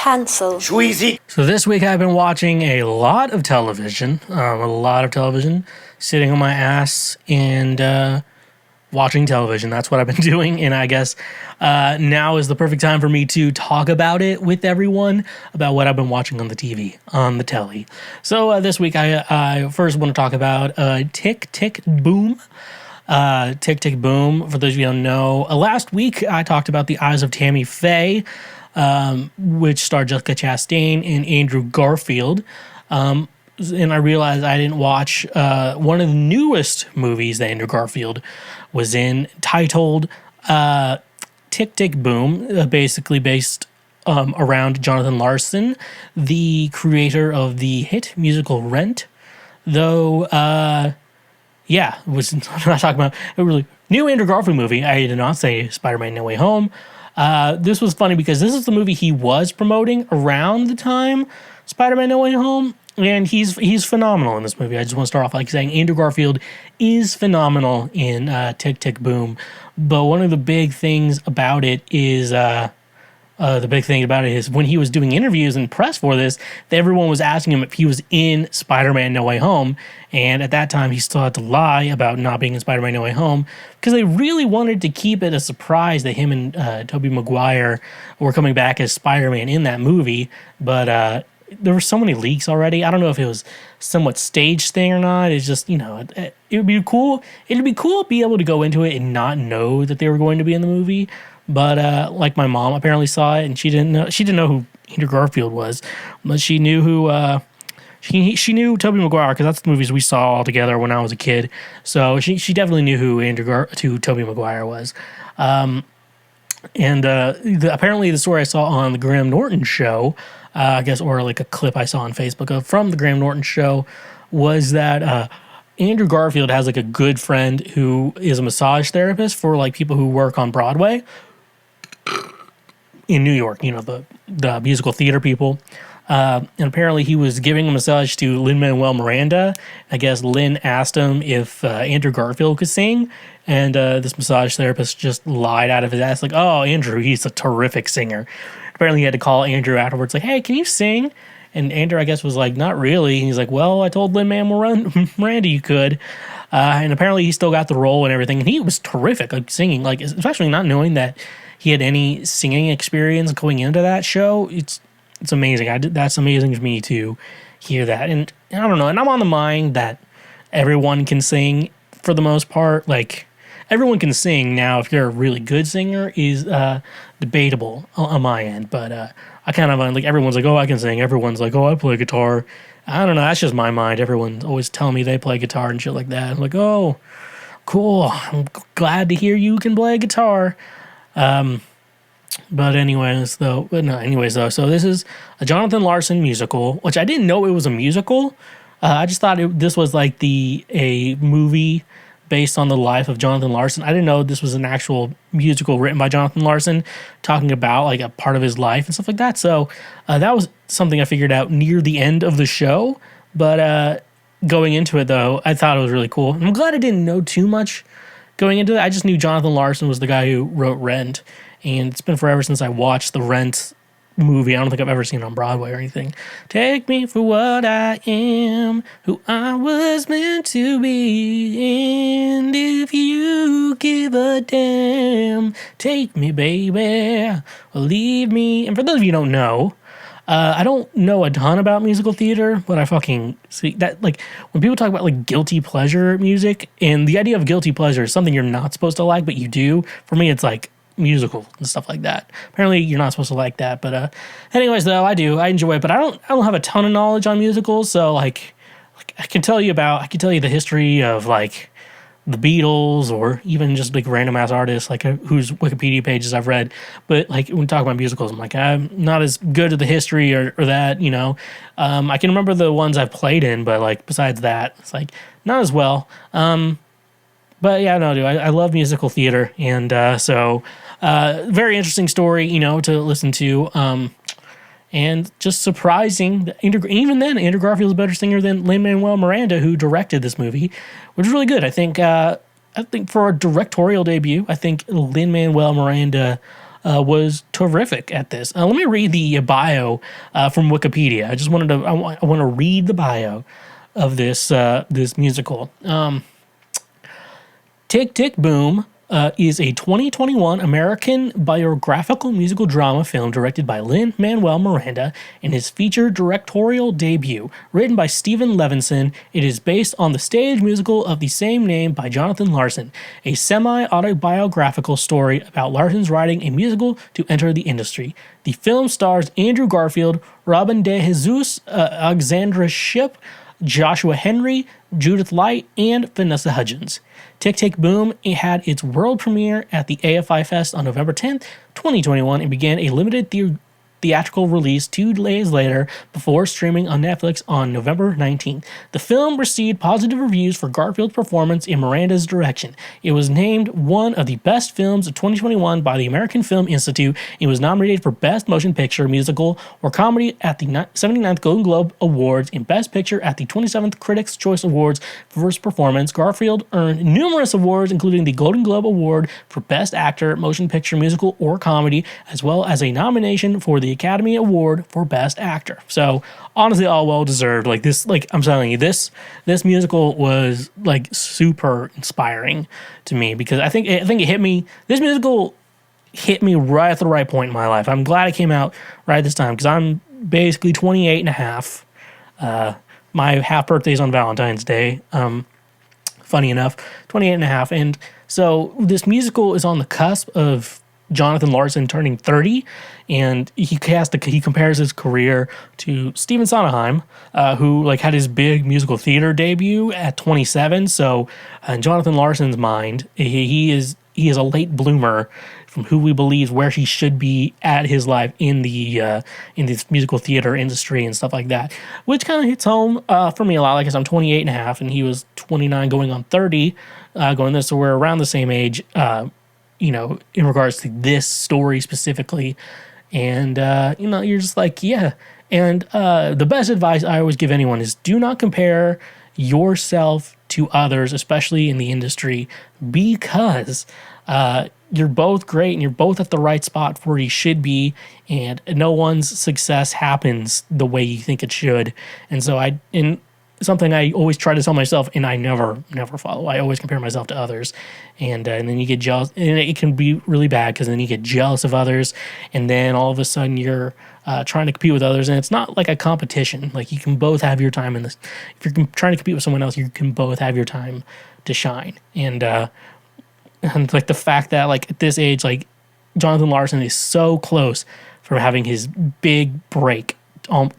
Cancelled. Schweezy. So this week I've been watching a lot of television, sitting on my ass and watching television. That's what I've been doing, and I guess now is the perfect time for me to talk about it with everyone, about what I've been watching on the TV, on the telly. So this week I first want to talk about Tick, Tick, Boom. Tick, Tick, Boom. For those of you who don't know, last week I talked about The Eyes of Tammy Faye, which starred Jessica Chastain and Andrew Garfield. And I realized I didn't watch one of the newest movies that Andrew Garfield was in, titled Tick, Tick, Boom, basically based around Jonathan Larson, the creator of the hit musical Rent. Though, I'm not talking about a really new Andrew Garfield movie. I did not say Spider-Man No Way Home. This was funny because this is the movie he was promoting around the time Spider-Man No Way Home, and he's phenomenal in this movie. I just want to start off like saying Andrew Garfield is phenomenal in Tick, Tick, Boom. But one of the big things about it is when he was doing interviews and press for this, everyone was asking him if he was in Spider-Man No Way Home. And at that time, he still had to lie about not being in Spider-Man No Way Home because they really wanted to keep it a surprise that him and Tobey Maguire were coming back as Spider-Man in that movie. But there were so many leaks already. I don't know if it was somewhat staged thing or not. It's just, it would be cool. It'd be cool to be able to go into it and not know that they were going to be in the movie. But like my mom apparently saw it and she didn't know who Andrew Garfield was, but she knew who she knew Tobey Maguire because that's the movies we saw all together when I was a kid. So she definitely knew who Tobey Maguire was. Apparently the story I saw on the Graham Norton show, I guess, or like a clip I saw on Facebook from the Graham Norton show, was that Andrew Garfield has like a good friend who is a massage therapist for like people who work on Broadway in New York, the musical theater people. And apparently he was giving a massage to Lin-Manuel Miranda. I guess Lin asked him if Andrew Garfield could sing, and this massage therapist just lied out of his ass, like, oh, Andrew, he's a terrific singer. Apparently he had to call Andrew afterwards, like, hey, can you sing? And Andrew, I guess, was like, not really. And he's like, well, I told Lin-Manuel Miranda you could. And apparently he still got the role and everything. And he was terrific, like singing, like especially not knowing that he had any singing experience going into that show. It's amazing. That's amazing to me to hear that. And I don't know. And I'm on the mind that everyone can sing for the most part. Like, everyone can sing. Now, if you're a really good singer is debatable on my end. But I kind of like, everyone's like, oh, I can sing. Everyone's like, oh, I play guitar. I don't know. That's just my mind. Everyone's always telling me they play guitar and shit like that. I'm like, oh, cool. I'm glad to hear you can play guitar. But anyways, though, so this is a Jonathan Larson musical, which I didn't know it was a musical. I just thought this was like a movie based on the life of Jonathan Larson. I didn't know this was an actual musical written by Jonathan Larson, talking about like a part of his life and stuff like that. So that was something I figured out near the end of the show. But going into it, though, I thought it was really cool. I'm glad I didn't know too much going into it. I just knew Jonathan Larson was the guy who wrote Rent. And it's been forever since I watched the Rent movie. I don't think I've ever seen it on Broadway or anything. Take me for what I am, who I was meant to be. And if you give a damn, take me, baby, or leave me. And for those of you who don't know, I don't know a ton about musical theater, but I fucking see that, like, when people talk about like guilty pleasure music, and the idea of guilty pleasure is something you're not supposed to like, but you do. For me, it's like musical and stuff like that. Apparently you're not supposed to like that, but anyways, though, I enjoy it, but I don't have a ton of knowledge on musicals. So like I can tell you the history of like the Beatles, or even just like random ass artists like whose Wikipedia pages I've read. But like when we talk about musicals, I'm like, I'm not as good at the history or that, I can remember the ones I've played in, but like besides that, it's like not as well. But yeah, no, dude, I love musical theater, and so very interesting story, to listen to, and just surprising. Even then, Andrew Garfield's a better singer than Lin-Manuel Miranda, who directed this movie, which is really good. I think for a directorial debut, I think Lin-Manuel Miranda was terrific at this. Let me read the bio from Wikipedia. I want to read the bio of this musical. Tick, Tick, Boom is a 2021 American biographical musical drama film directed by Lin-Manuel Miranda and his feature directorial debut. Written by Stephen Levinson, it is based on the stage musical of the same name by Jonathan Larson, a semi-autobiographical story about Larson's writing a musical to enter the industry. The film stars Andrew Garfield, Robin De Jesus, Alexandra Shipp, Joshua Henry, Judith Light, and Vanessa Hudgens. Tick Tick Boom had its world premiere at the AFI Fest on November 10th, 2021, and began a limited theatrical release 2 days later before streaming on Netflix on November 19th. The film received positive reviews for Garfield's performance and Miranda's direction. It was named one of the best films of 2021 by the American Film Institute and was nominated for Best Motion Picture, Musical, or Comedy at the 79th Golden Globe Awards and Best Picture at the 27th Critics' Choice Awards for his performance. Garfield earned numerous awards, including the Golden Globe Award for Best Actor, Motion Picture, Musical, or Comedy, as well as a nomination for the Academy Award for Best Actor. So honestly, all well deserved. Like this, like I'm telling you, this musical was like super inspiring to me because I think it hit me. This musical hit me right at the right point in my life. I'm glad it came out right this time because I'm basically 28 and a half. My half birthday is on Valentine's Day. Funny enough, 28 and a half. And so this musical is on the cusp of Jonathan Larson turning 30, and he compares his career to Stephen Sondheim, who like had his big musical theater debut at 27. So in Jonathan Larson's mind, he is a late bloomer from who we believe where he should be at his life in this musical theater industry and stuff like that, which kind of hits home for me a lot. Like I said, I'm 28 and a half, and he was 29 going on 30 going this, so we're around the same age. In regards to this story specifically. And, you're just like, yeah. And the best advice I always give anyone is do not compare yourself to others, especially in the industry, because you're both great and you're both at the right spot where you should be, and no one's success happens the way you think it should. And so something I always try to tell myself, and I never follow. I always compare myself to others, and then you get jealous, and it can be really bad because then you get jealous of others, and then all of a sudden you're trying to compete with others, and it's not like a competition. Like you can both have your time in this. If you're trying to compete with someone else, you can both have your time to shine, and like the fact that like at this age, like Jonathan Larson is so close from having his big break,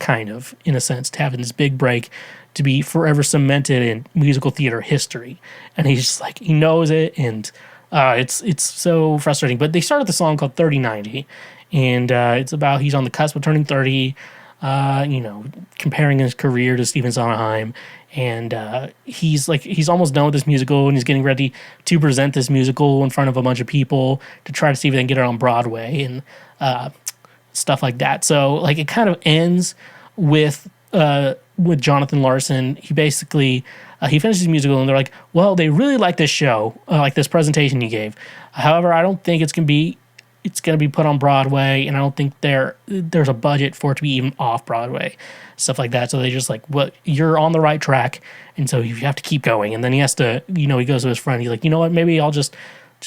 kind of in a sense, to having this big break, to be forever cemented in musical theater history. And he's just like, he knows it, and it's so frustrating. But they started the song called 3090, and it's about he's on the cusp of turning 30, comparing his career to Stephen Sondheim. And he's almost done with this musical, and he's getting ready to present this musical in front of a bunch of people to try to see if they can get it on Broadway and stuff like that. So like it kind of ends with Jonathan Larson. He basically he finishes his musical, and they're like, well, they really like this show, like this presentation you gave. However, I don't think it's gonna be put on Broadway, and I don't think there's a budget for it to be even off Broadway, stuff like that. So they just like, well, you're on the right track, and so you have to keep going. And then he has to, he goes to his friend. He's like, you know what, maybe I'll just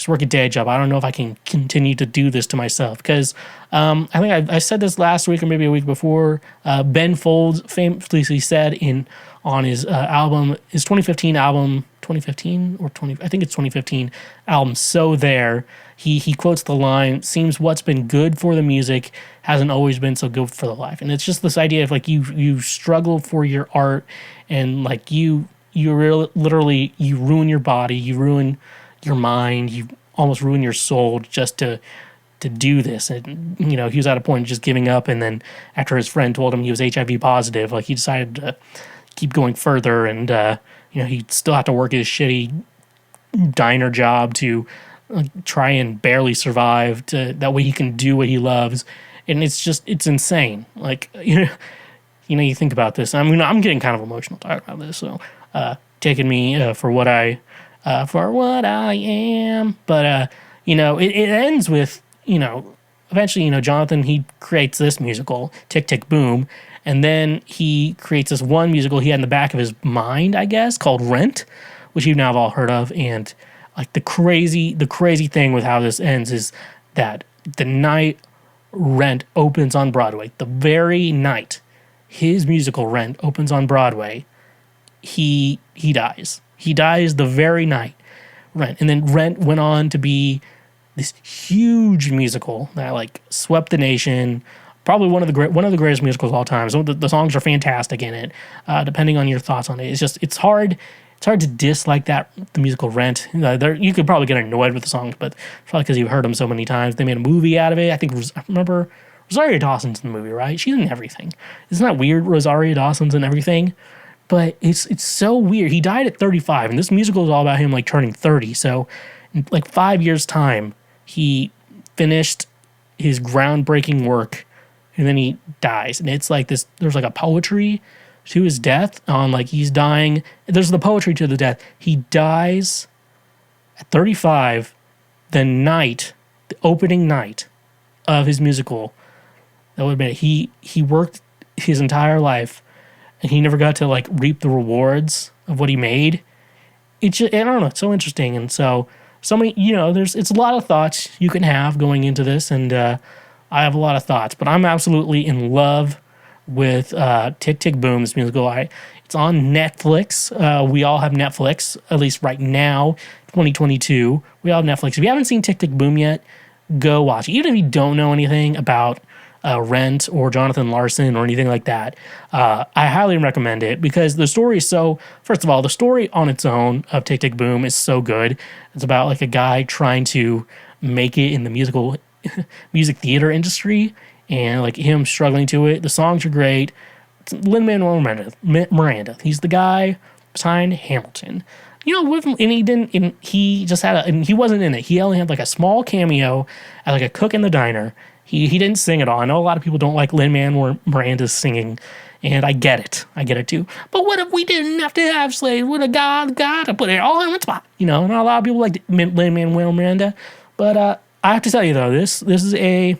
work a day job. I don't know if I can continue to do this to myself, because I think I said this last week or maybe a week before. Ben Folds famously said on his album, his 2015 album, 2015 or 20, I think it's 2015 album, So There, he quotes the line, "Seems what's been good for the music hasn't always been so good for the life." And it's just this idea of like you struggle for your art, and like you literally you ruin your body, you ruin your mind, you almost ruin your soul just to do this. And he was at a point of just giving up, and then after his friend told him he was HIV positive, like he decided to keep going further, and he'd still have to work his shitty diner job to try and barely survive, to that way he can do what he loves. And it's insane. Like you think about this. I mean, I'm getting kind of emotional talking about this, so taking me for what I am. But it ends with eventually, Jonathan, he creates this musical, Tick, Tick, Boom. And then he creates this one musical he had in the back of his mind, I guess, called Rent, which you now have all heard of. And like the crazy thing with how this ends is that the night Rent opens on Broadway, the very night his musical Rent opens on Broadway, he dies. He dies the very night Rent. And then Rent went on to be this huge musical that like swept the nation. Probably one of the greatest musicals of all time. So the songs are fantastic in it. Depending on your thoughts on it, it's hard to dislike the musical Rent. You could probably get annoyed with the songs, but probably because you've heard them so many times. They made a movie out of it. I remember Rosario Dawson's in the movie, right? She's in everything. Isn't that weird? Rosario Dawson's in everything. But it's so weird. He died at 35, and this musical is all about him like turning 30. So in like 5 years' time, he finished his groundbreaking work, and then he dies. And it's like this, there's like a poetry to his death on like he's dying. There's the poetry to the death. He dies at 35, the opening night of his musical. That would have been it. He worked his entire life, and he never got to like reap the rewards of what he made. It's just, I don't know, it's so interesting. And so many, it's a lot of thoughts you can have going into this, and I have a lot of thoughts, but I'm absolutely in love with Tick, Tick, Boom, this musical. It's on Netflix. We all have Netflix, at least right now, 2022. We all have Netflix. If you haven't seen Tick, Tick, Boom yet, go watch it. Even if you don't know anything about Rent or Jonathan Larson or anything like that, I highly recommend it because the story is so, first of all, the story on its own of Tick, Tick, Boom is so good. It's about like a guy trying to make it in the music theater industry and like him struggling to it. The songs are great. It's Lin-Manuel Miranda. He's the guy behind Hamilton. He wasn't in it. He only had like a small cameo as like a cook in the diner. He didn't sing at all. I know a lot of people don't like Lin-Manuel Miranda's singing, and I get it. I get it too. But what if we didn't have to have slaves? Would a God to put it all in one spot? Not a lot of people like Lin-Manuel Miranda. But I have to tell you though, this is a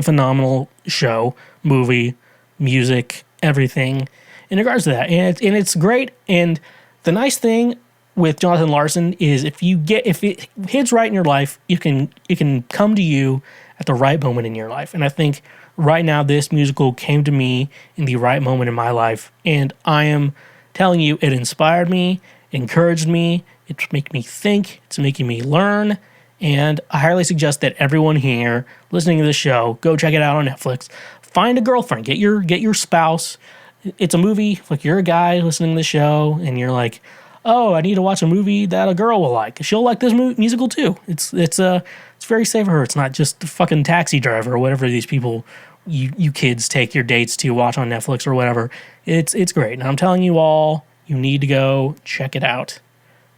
phenomenal show, movie, music, everything in regards to that, and it's great. And the nice thing with Jonathan Larson is if it hits right in your life, it can come to you at the right moment in your life. And I think right now this musical came to me in the right moment in my life, and I am telling you, it inspired me, encouraged me, it's making me think, it's making me learn. And I highly suggest that everyone here listening to this show, go check it out on Netflix. Find a girlfriend, get your spouse. It's a movie, like you're a guy listening to the show and you're like, oh, I need to watch a movie that a girl will like. She'll like this musical too. It's very safe for her. It's not just the fucking Taxi Driver or whatever these people, you kids take your dates to watch on Netflix or whatever. It's great. And I'm telling you all, you need to go check it out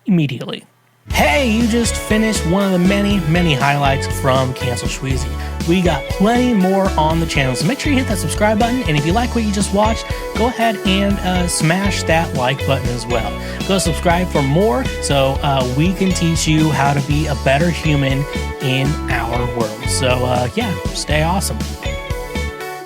immediately. Hey, you just finished one of the many, many highlights from Cancel Schweezy. We got plenty more on the channel, so make sure you hit that subscribe button, and if you like what you just watched, go ahead and smash that like button as well. Go subscribe for more so we can teach you how to be a better human in our world. So, stay awesome.